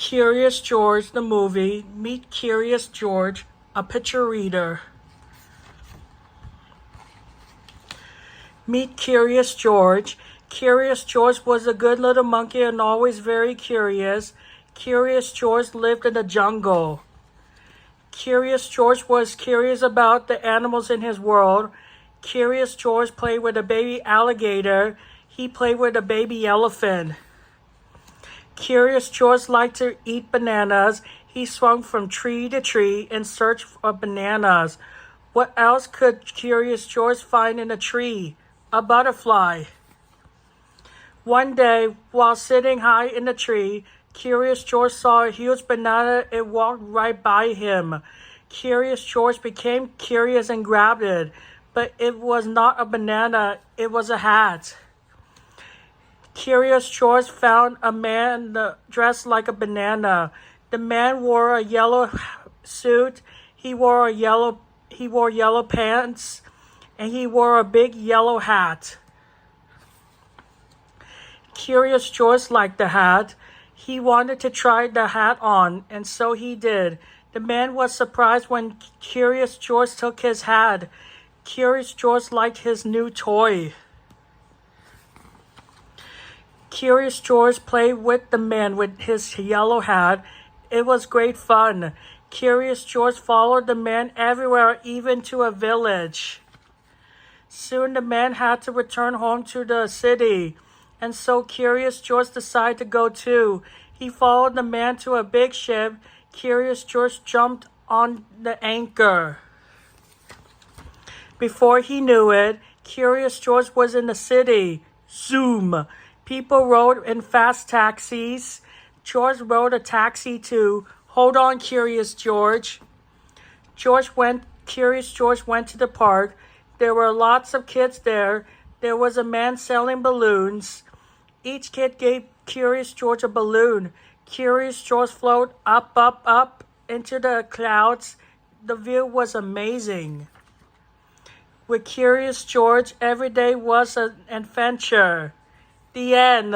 Curious George, the movie. Meet Curious George, a picture reader. Meet Curious George. Curious George was a good little monkey and always very curious. Curious George lived in the jungle. Curious George was curious about the animals in his world. Curious George played with a baby alligator. He played with a baby elephant. Curious George liked to eat bananas. He swung from tree to tree in search of bananas. What else could Curious George find in a tree? A butterfly. One day, while sitting high in the tree, Curious George saw a huge banana. It walked right by him. Curious George became curious and grabbed it, but it was not a banana, it was a hat. Curious George found a man dressed like a banana. The man wore a yellow suit. He wore yellow pants, and he wore a big yellow hat. Curious George liked the hat. He wanted to try the hat on, and so he did. The man was surprised when Curious George took his hat. Curious George liked his new toy. Curious George played with the man with his yellow hat. It was great fun. Curious George followed the man everywhere, even to a village. Soon the man had to return home to the city, and so Curious George decided to go too. He followed the man to a big ship. Curious George jumped on the anchor. Before he knew it, Curious George was in the city. Zoom! People rode in fast taxis. George rode a taxi too. Hold on, Curious George. Curious George went to the park. There were lots of kids there. There was a man selling balloons. Each kid gave Curious George a balloon. Curious George floated up into the clouds. The view was amazing. With Curious George, every day was an adventure. The end.